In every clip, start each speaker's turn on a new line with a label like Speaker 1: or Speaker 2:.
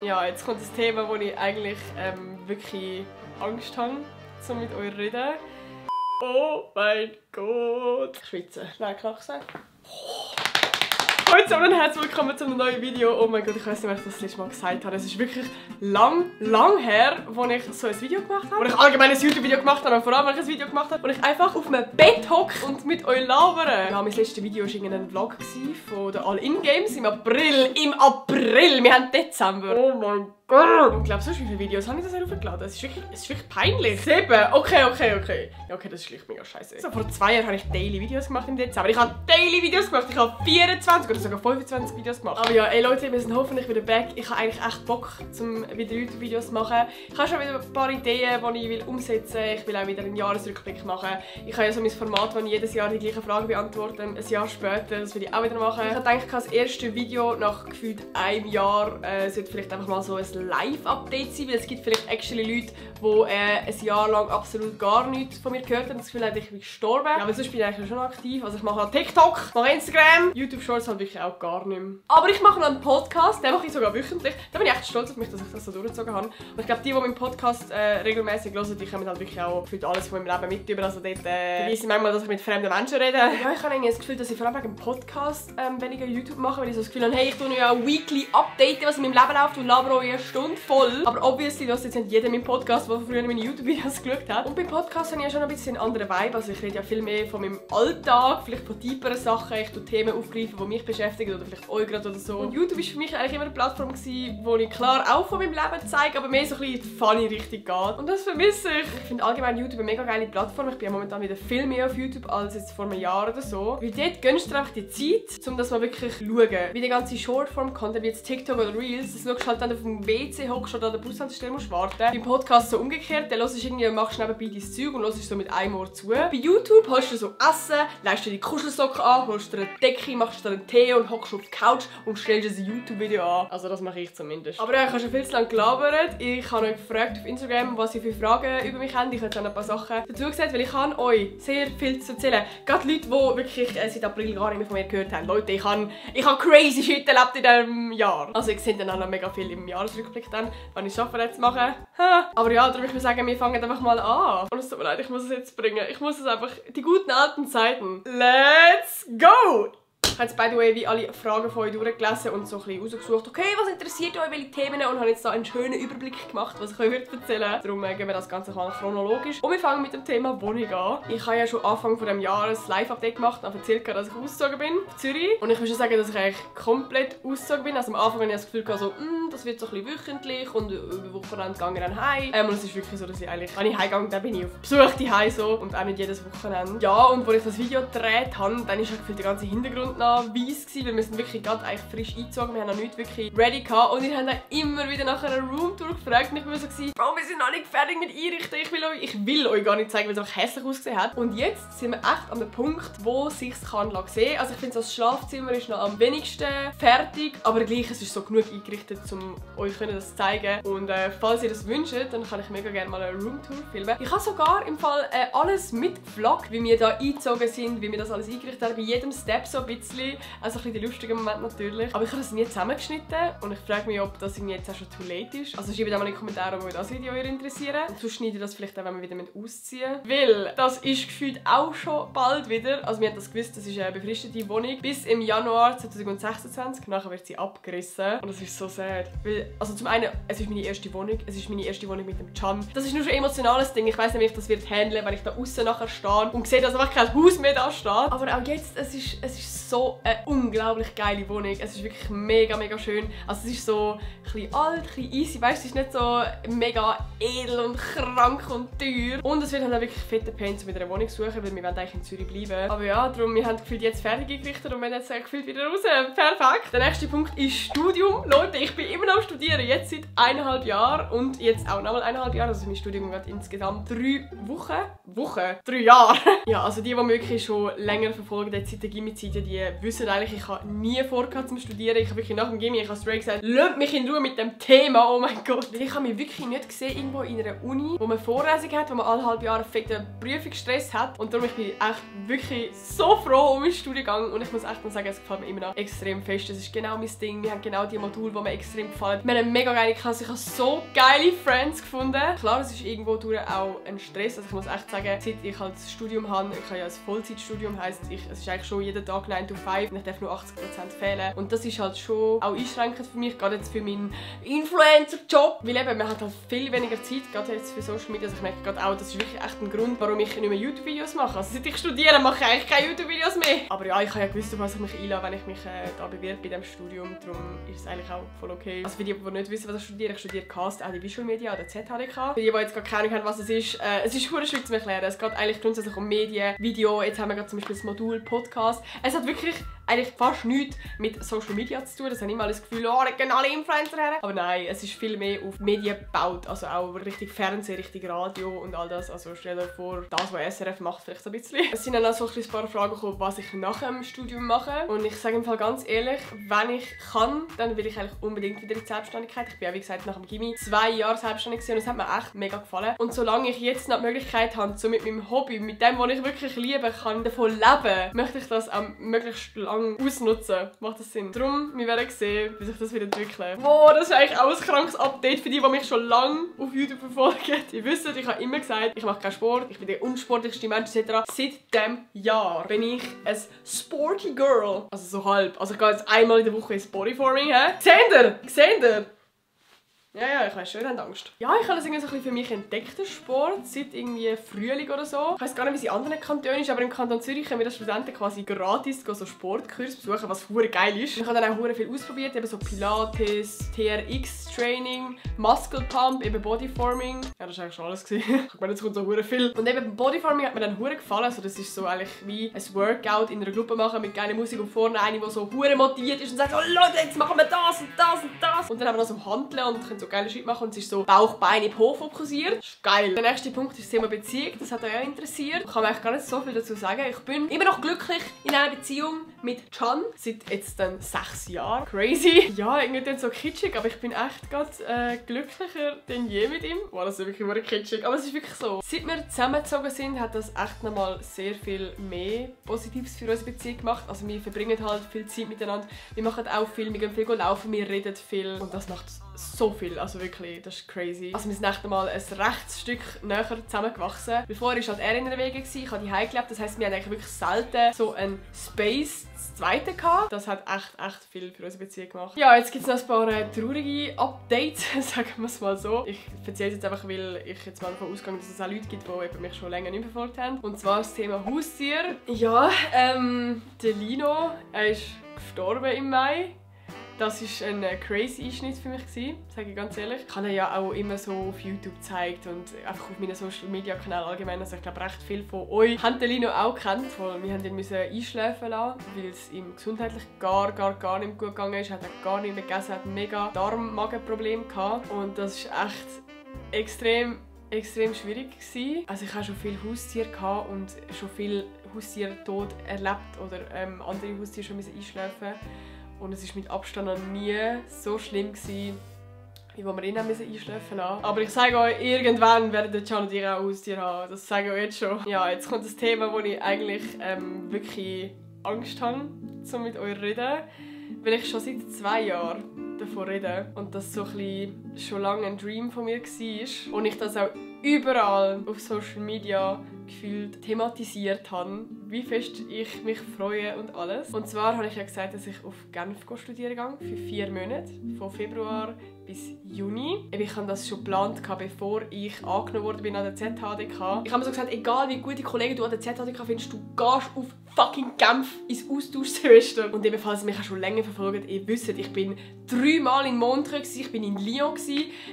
Speaker 1: Ja, jetzt kommt das Thema, wo ich eigentlich wirklich Angst habe, so mit euch zu reden. Oh mein Gott! Ich schwitze. Schnell knacksen. Hallo zusammen und herzlich willkommen zu einem neuen Video. Oh mein Gott, ich weiß nicht, ob ich das letzte Mal gesagt habe. Es ist wirklich lang her, als ich so ein Video gemacht habe. Wo ich allgemein ein YouTube-Video gemacht habe, aber vor allem, weil ich ein Video gemacht habe, wo ich einfach auf einem Bett hocke und mit euch labere. Ja, mein letztes Video war ein Vlog von den All-In-Games im April. Wir haben Dezember. Oh mein Gott. Und glaubst du, wie viele Videos habe ich das hochgeladen? Es ist wirklich peinlich. 7. Okay. Ja, okay, das ist schlicht mega scheiße. So, vor 2 Jahren habe ich Daily Videos gemacht im Dezember. Ich habe Daily Videos gemacht. Ich habe 24 oder sogar 25 Videos gemacht. Aber ja, ey Leute, wir sind hoffentlich wieder back. Ich habe eigentlich echt Bock, wieder YouTube-Videos zu machen. Ich habe schon wieder ein paar Ideen, die ich umsetzen will. Ich will auch wieder einen Jahresrückblick machen. Ich habe ja so mein Format, wo ich jedes Jahr die gleichen Fragen beantworte. Ein Jahr später, das will ich auch wieder machen. Ich habe gedacht, das erste Video nach gefühlt einem Jahr sollte vielleicht einfach mal so ein Live-Update sein, weil es gibt vielleicht actually Leute, die ein Jahr lang absolut gar nichts von mir gehört haben. Das Gefühl habe, ich bin gestorben. Ja, aber sonst bin ich eigentlich schon aktiv. Also ich mache halt TikTok, mache Instagram, YouTube Shorts halt wirklich auch gar nicht mehr. Aber ich mache noch einen Podcast, den mache ich sogar wöchentlich. Da bin ich echt stolz auf mich, dass ich das so durchgezogen habe. Und ich glaube, die meinen Podcast regelmäßig hören, die kommen halt wirklich auch für alles von meinem Leben mit über. Also dort verweise ich manchmal, dass ich mit fremden Menschen rede. Ja, ich habe irgendwie das Gefühl, dass ich vor allem wegen Podcast weniger YouTube mache, weil ich so das Gefühl habe, hey, ich tue ja auch weekly updaten, was in meinem Leben läuft und labere auch eine Stunde voll. Aber obviously, das jetzt nicht jeder meinen Podcast, der früher meine YouTube-Videos geschaut hat. Und beim Podcast habe ich ja schon ein bisschen einen anderen Vibe. Also ich rede ja viel mehr von meinem Alltag, vielleicht von tieferen Sachen. Ich tue Themen aufgreifen, die mich beschäftigen oder vielleicht euch gerade oder so. Und YouTube war für mich eigentlich immer eine Plattform, wo ich klar auch von meinem Leben zeige, aber mehr so ein bisschen in die Funny-Richtung geht. Und das vermisse ich. Ich finde allgemein YouTube eine mega geile Plattform. Ich bin ja momentan wieder viel mehr auf YouTube als jetzt vor einem Jahr oder so. Weil dort gönnst du dir einfach die Zeit, um das mal wirklich zu schauen. Wie der ganze Shortform-Content, wie jetzt TikTok oder Reels, das schaust du halt dann auf dem WC, hockst oder an der Bushaltestelle musst warten. Beim Podcast so umgekehrt, dann hörst du irgendwie, machst nebenbei dein Zeug und hörst so mit einem Ohr zu. Bei YouTube holst du so Essen, legst dir die Kuschelsocken an, holst dir eine Decke, machst dir einen Tee und hockst auf die Couch und stellst ein YouTube-Video an. Also das mache ich zumindest. Aber ja, ich habe schon viel zu lange gelabert. Ich habe euch gefragt auf Instagram, was ihr für Fragen über mich habt. Ich habe jetzt auch ein paar Sachen dazu gesagt, weil ich kann euch sehr viel zu erzählen. Gerade Leute, die wirklich seit April gar nicht mehr von mir gehört haben. Leute, ich habe crazy shit erlebt in diesem Jahr. Also ich sehe dann auch noch mega viel im Jahresrückblick dann, wenn ich es schaffe, jetzt zu machen. Aber ja, darum würde ich sagen, wir fangen einfach mal an. Und es tut mir leid, ich muss es jetzt bringen. Ich muss es einfach, die guten alten Zeiten. Let's go! Ich habe jetzt, by the way, wie alle Fragen von euch durchgelesen und so ein bisschen rausgesucht, okay, was interessiert euch, welche Themen, und habe jetzt da einen schönen Überblick gemacht, was ich euch erzählen würde. Darum gehen wir das Ganze mal chronologisch. Und wir fangen mit dem Thema Wohnung an. Ich habe ja schon Anfang dieses Jahres ein Live-Update gemacht und erzählt, dass ich ausgezogen bin auf Zürich. Und ich würde schon sagen, dass ich eigentlich komplett ausgezogen bin. Also am Anfang hatte ich das Gefühl, so, das wird so ein bisschen wöchentlich und über Wochenende gehe ich dann heim. Und es ist wirklich so, dass ich eigentlich, wenn ich heimgehe, dann bin ich auf Besuch daheim so und auch nicht jedes Wochenende. Ja, und als ich das Video gedreht habe, dann ist der ganze Hintergrund noch weiss gewesen, weil wir sind wirklich gerade eigentlich frisch eingezogen, wir haben noch nichts wirklich ready gehabt und ihr habt dann immer wieder nach einer Roomtour gefragt und ich war so, Bro, wir sind noch nicht fertig mit einrichten, ich will euch gar nicht zeigen, weil es einfach hässlich ausgesehen hat. Und jetzt sind wir echt an dem Punkt, wo es sich sehen kann. Also ich finde, das Schlafzimmer ist noch am wenigsten fertig, aber gleich, es ist so genug eingerichtet, um euch das zu zeigen. Und falls ihr das wünscht, dann kann ich mega gerne mal eine Roomtour filmen. Ich habe sogar im Fall alles mitgevloggt, wie wir da eingezogen sind, wie wir das alles eingerichtet haben, bei jedem Step so ein bisschen. Also ein bisschen der lustige Moment natürlich. Aber ich habe das nie zusammengeschnitten und ich frage mich, ob das jetzt auch schon too late ist. Also schreibt auch mal in die Kommentare, ob euch das Video interessiert. Und sonst schneide ich das vielleicht auch, wenn wir wieder ausziehen müssen. Weil das ist gefühlt auch schon bald wieder. Also wir haben das gewusst, das ist eine befristete Wohnung. Bis im Januar 2026. Nachher wird sie abgerissen. Und das ist so sad. Weil, also zum einen, es ist meine erste Wohnung. Es ist meine erste Wohnung mit dem Can. Das ist nur schon ein emotionales Ding. Ich weiss nicht, wie ich das wird handeln, wenn ich da außen nachher stehe und sehe, dass einfach kein Haus mehr da steht. Aber auch jetzt, es ist so eine unglaublich geile Wohnung. Es ist wirklich mega, mega schön. Also es ist so ein bisschen alt, ein bisschen easy, weißt du, es ist nicht so mega edel und krank und teuer. Und es wird halt auch wirklich fette Pain, um wieder eine Wohnung zu suchen, weil wir wollen eigentlich in Zürich bleiben. Aber ja, darum, wir haben gefühlt jetzt fertig eingerichtet und wir jetzt gefühlt wieder raus. Perfekt. Der nächste Punkt ist Studium. Leute, ich bin immer noch am Studieren, jetzt seit 1,5 Jahren und jetzt auch nochmal 1,5 Jahre. Also mein Studium geht insgesamt 3 Wochen. 3 Jahre. Ja, also die wirklich schon länger verfolgen, seit der Gimmi-Zeit, die wissen eigentlich, ich habe nie vorgehabt zum Studieren. Ich habe wirklich nach dem Gimmi, ich habe straight gesagt, lasst mich in Ruhe mit dem Thema, oh mein Gott. Ich habe mich wirklich nicht gesehen irgendwo in einer Uni, wo man Vorlesungen hat, wo man alle halbe Jahre einen Prüfungsstress hat. Und darum ich bin echt wirklich so froh um meinen Studiengang. Und ich muss echt sagen, es gefällt mir immer noch extrem fest. Das ist genau mein Ding. Wir haben genau die Module, die mir extrem gefallen. Wir haben eine mega geile Klasse. Ich habe so geile Friends gefunden. Klar, es ist irgendwo durch auch ein Stress. Also ich muss echt sagen, seit ich halt das Studium habe, ich habe ja ein Vollzeitstudium, heisst, es ist eigentlich schon jeden Tag 9 to 5 und ich darf nur 80% fehlen. Und das ist halt schon auch einschränkend für mich, gerade jetzt für meinen Influencer-Job. Weil eben, man hat halt viel weniger Zeit, gerade jetzt für Social Media. Also ich merke gerade auch, das ist wirklich echt ein Grund, warum ich nicht mehr YouTube-Videos mache. Also seit ich studiere, mache ich eigentlich keine YouTube-Videos mehr. Aber ja, ich habe ja gewusst, auf was ich mich einlasse, wenn ich mich da bewerbe bei diesem Studium. Darum ist es eigentlich auch voll okay. Also für die nicht wissen, was ich studiere Cast, auch die Visual Media an der ZHDK. Für die jetzt gar keine Ahnung haben, was es ist verdammt schwierig zu erklären. Es geht eigentlich grundsätzlich um Medien, Video. Jetzt haben wir gerade zum Beispiel das Modul Podcast. Es hat wirklich eigentlich fast nichts mit Social Media zu tun. Das habe ich immer das Gefühl, oh, da gehen alle Influencer her. Aber nein, es ist viel mehr auf Medien gebaut. Also auch richtig Fernsehen, richtig Radio und all das. Also stell dir vor, das, was SRF macht, vielleicht so ein bisschen. Es sind dann auch so ein paar Fragen gekommen, was ich nach dem Studium mache. Und ich sage im Fall ganz ehrlich, wenn ich kann, dann will ich eigentlich unbedingt wieder in die Selbstständigkeit. Ich bin ja, wie gesagt, nach dem Gimmi 2 Jahre selbstständig gewesen und es hat mir echt mega gefallen. Und solange ich jetzt noch die Möglichkeit habe, so mit meinem Hobby, mit dem, was ich wirklich liebe, kann davon leben, möchte ich das auch möglichst lange ausnutzen. Macht das Sinn? Darum, wir werden sehen, wie sich das wieder entwickelt. Wow, das ist eigentlich auch ein krankes Update für die mich schon lange auf YouTube verfolgen. Ihr wisst, ich habe immer gesagt, ich mache keinen Sport, ich bin der unsportlichste Mensch etc. Seit diesem Jahr bin ich ein sporty Girl. Also so halb. Also ich gehe jetzt einmal in der Woche ins Bodyforming. Seht ihr? Ja, ich weiss schon, ihr habt Angst. Ja, ich habe das irgendwie so ein bisschen für mich entdeckt, Sport, seit irgendwie Frühling oder so. Ich weiss gar nicht, wie es in anderen Kantonen ist, aber im Kanton Zürich können wir als Studenten quasi gratis so Sportkurse besuchen, was verdammt geil ist. Ich habe dann auch verdammt viel ausprobiert, eben so Pilates, TRX-Training, Muscle Pump, eben Bodyforming. Ja, das war eigentlich schon alles gewesen. Ich meine, jetzt kommt so verdammt viel. Und eben Bodyforming hat mir dann verdammt gefallen. Also das ist so eigentlich wie ein Workout in einer Gruppe machen mit geiler Musik und vorne eine, die so verdammt motiviert ist und sagt, oh Leute, jetzt machen wir das und das und das. Und dann haben wir noch so Hanteln und können so geile Schritte machen und es ist so Bauch, Beine, Po fokussiert. Das ist geil. Der nächste Punkt ist das Thema Beziehung. Das hat euch auch interessiert. Ich kann eigentlich gar nicht so viel dazu sagen. Ich bin immer noch glücklich in einer Beziehung mit Can. Seit jetzt dann 6 Jahren. Crazy. Ja, irgendwie so kitschig, aber ich bin echt gerade glücklicher denn je mit ihm. Wow, das ist wirklich kitschig. Aber es ist wirklich so. Seit wir zusammengezogen sind, hat das echt nochmal sehr viel mehr Positives für unsere Beziehung gemacht. Also wir verbringen halt viel Zeit miteinander. Wir machen auch viel, wir gehen viel laufen, wir reden viel. Und das macht so viel. Also wirklich, das ist crazy. Also wir sind echt einmal ein rechtes Stück näher zusammengewachsen. Bevor war halt er in der Wege, ich habe daheim gelebt. Das heisst, wir hatten eigentlich wirklich selten so einen Space das zweite gehabt. Das hat echt viel für unsere Beziehung gemacht. Ja, jetzt gibt es noch ein paar traurige Updates, sagen wir es mal so. Ich erzähle es jetzt einfach, weil ich jetzt mal davon ausgehe, dass es auch Leute gibt, die mich schon länger nicht verfolgt haben. Und zwar das Thema Haustier. Ja, der Lino, er ist gestorben im Mai. Das war ein crazy Einschnitt für mich, sage ich ganz ehrlich. Ich habe ihn ja auch immer so auf YouTube gezeigt und einfach auf meinen Social Media Kanälen allgemein. Also ich glaube, recht viele von euch haben den Lino auch gekannt. Wir haben ihn einschläfen lassen, weil es ihm gesundheitlich gar nicht gut gegangen ist. Er hat gar nicht mehr gegessen, hat mega Darm-Magen-Probleme gehabt. Und das ist echt extrem schwierig gewesen. Also ich hatte schon viele Haustiere und schon viele Haustiertod erlebt oder andere Haustiere schon einschläfen. Und es war mit Abstand noch nie so schlimm gewesen, wie wir ihn einschläfen lassen. Aber ich sage euch, irgendwann werden Can und ihr auch Haustiere haben. Das sage ich euch jetzt schon. Ja, jetzt kommt das Thema, wo ich eigentlich wirklich Angst habe, um mit euch zu reden. Weil ich schon seit 2 Jahren davon rede. Und das so ein bisschen schon lange ein Dream von mir war. Und ich das auch überall auf Social Media gefühlt thematisiert habe, wie fest ich mich freue und alles. Und zwar habe ich ja gesagt, dass ich auf Genf studieren gehe, für 4 Monate, von Februar bis Juni. Ich habe das schon geplant, bevor ich angenommen wurde an der ZHDK. Ich habe mir so gesagt, egal wie gute Kollegen du an der ZHDK findest, du gehst auf fucking Genf ins Austauschsemester. Und ebenfalls, mich schon länger verfolgt, ihr wisst, ich bin 3 Mal in Montreux, ich bin in Lyon,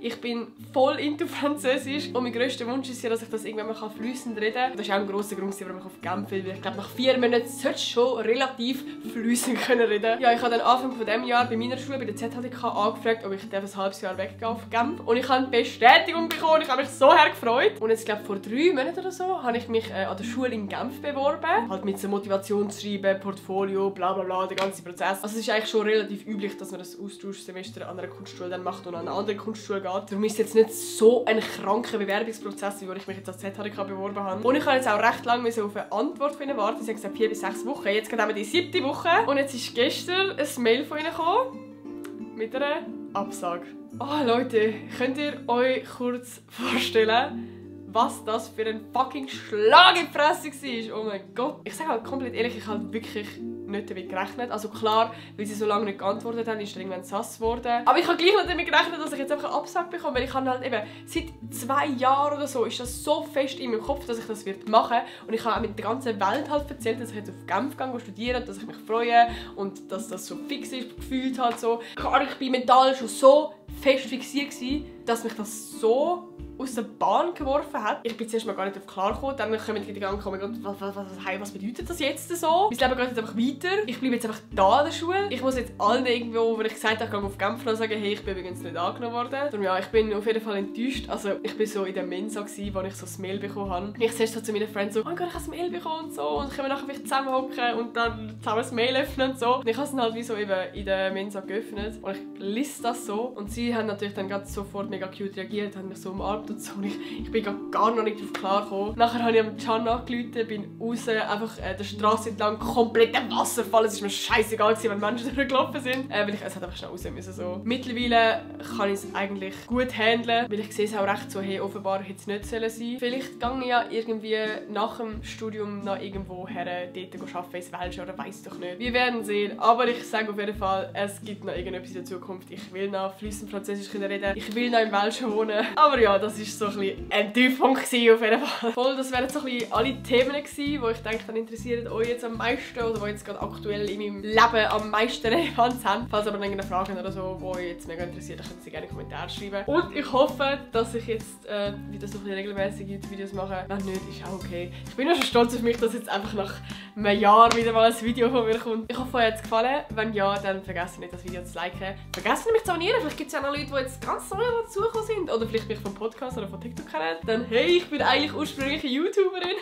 Speaker 1: ich bin voll into Französisch und mein grösster Wunsch ist ja, dass ich das irgendwann mal fließend reden kann. Das ist auch ein grosser Grund, warum ich auf Genf will, weil ich glaube, nach 4 Monaten sollte ich schon relativ fließend reden können. Ja, ich habe dann Anfang von diesem Jahr bei meiner Schule, bei der ZHDK, angefragt, ob ich ein halbes Jahr weggehen auf Genf. Und ich habe eine Bestätigung bekommen, ich habe mich so gefreut. Und jetzt, glaube ich, vor 3 Monaten oder so, habe ich mich an der Schule in Genf beworben. Halt mit so einem Motivationsschreiben, Portfolio, bla bla bla, der ganze Prozess. Also es ist eigentlich schon relativ üblich, dass man das Austauschsemester an einer Kunstschule dann macht und an eine andere Kunstschule geht. Darum ist es jetzt nicht so ein kranker Bewerbungsprozess, wie wo ich mich jetzt als ZHDK beworben habe. Und ich habe jetzt auch recht lange auf eine Antwort von ihnen warten. Sie haben gesagt 4 bis 6 Wochen. Jetzt geht wir die 7. Woche. Und jetzt ist gestern ein Mail von ihnen gekommen mit einer Absage. Oh Leute, könnt ihr euch kurz vorstellen, was das für ein fucking Schlag in die Fresse war? Oh mein Gott. Ich sage halt komplett ehrlich, ich habe wirklich nicht damit gerechnet. Also klar, weil sie so lange nicht geantwortet haben, ist er irgendwann sass geworden. Aber ich habe gleich nicht damit gerechnet, dass ich jetzt einfach eine Absage bekomme. Weil ich habe halt eben, seit 2 Jahren oder so, ist das so fest in meinem Kopf, dass ich das machen werde. Und ich habe auch mit der ganzen Welt halt erzählt, dass ich jetzt auf Genf gehe, studieren, dass ich mich freue und dass das so fix ist, gefühlt halt so. Ich war mental schon so fest fixiert gewesen, dass mich das so aus der Bahn geworfen hat. Ich bin zuerst mal gar nicht auf klar gekommen. Dann kommen die Gedanken, oh mein Gott, was bedeutet das jetzt so? Mein Leben geht jetzt einfach weiter. Ich bleibe jetzt einfach da an der Schule. Ich muss jetzt allen irgendwo, wo ich gesagt habe, ich gehe auf Genf, sagen, hey, ich bin übrigens nicht angenommen worden. Darum ja, ich bin auf jeden Fall enttäuscht. Also ich bin so in der Mensa gewesen, wo ich so ein Mail bekommen habe. Ich zuerst so zu meinen Freunden so, oh Gott, ich habe ein Mail bekommen und so. Und können wir nachher vielleicht zusammenhocken und dann zusammen das Mail öffnen und so. Und ich habe es dann halt wie so eben in der Mensa geöffnet. Und ich lese das so. Und sie haben natürlich dann gerade sofort mega cute reagiert, haben mich so umarmt und so. Und ich bin gar noch nicht darauf klar gekommen. Nachher habe ich am Can angerufen, bin raus, einfach der Straße entlang, komplett im Wasserfall. Es war mir scheißegal, wenn Menschen durchgelaufen sind. Weil es hat einfach schnell raus müssen. So. Mittlerweile kann ich es eigentlich gut handeln, weil ich sehe es auch recht so, hey, offenbar hätte es nicht sein sollen. Vielleicht gehe ich ja irgendwie nach dem Studium noch irgendwo her, dort arbeiten ins Welsche oder weiss doch nicht. Wir werden sehen. Aber ich sage auf jeden Fall, es gibt noch irgendetwas in der Zukunft. Ich will noch fließend Französisch reden. Ich will noch im Welsche wohnen. Aber ja, das ist so ein Tiefpunkt auf jeden Fall. Voll, das wären so ein bisschen alle Themen gewesen, die ich denke, dann interessieren euch jetzt am meisten oder die jetzt gerade aktuell in meinem Leben am meisten Relevanz haben. Falls aber noch irgendeine Fragen oder so, die euch jetzt mega interessiert, dann könnt ihr sie gerne in die Kommentare schreiben. Und ich hoffe, dass ich jetzt wieder so ein bisschen regelmäßig YouTube-Videos mache. Wenn nicht, ist auch okay. Ich bin auch schon stolz auf mich, dass jetzt einfach nach einem Jahr wieder mal ein Video von mir kommt. Ich hoffe, euch hat es gefallen. Wenn ja, dann vergesst nicht, das Video zu liken. Vergesst nicht, mich zu abonnieren. Vielleicht gibt es ja noch Leute, die jetzt ganz neu dazugekommen sind. Oder vielleicht mich vom Podcast oder von TikTok kennen. Dann hey, ich bin eigentlich ursprünglich YouTuberin.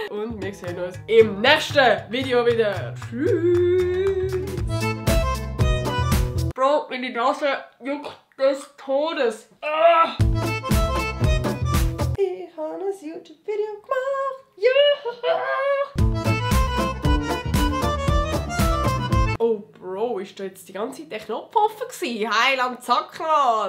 Speaker 1: Und wir sehen uns im nächsten Video wieder. Tschüss. Bro, meine Nase juckt des Todes. Ah. Ich habe ein YouTube-Video gemacht. Ja. Oh Bro, ist da jetzt die ganze Zeit der Knopf offen gewesen? Heil am Zack mal.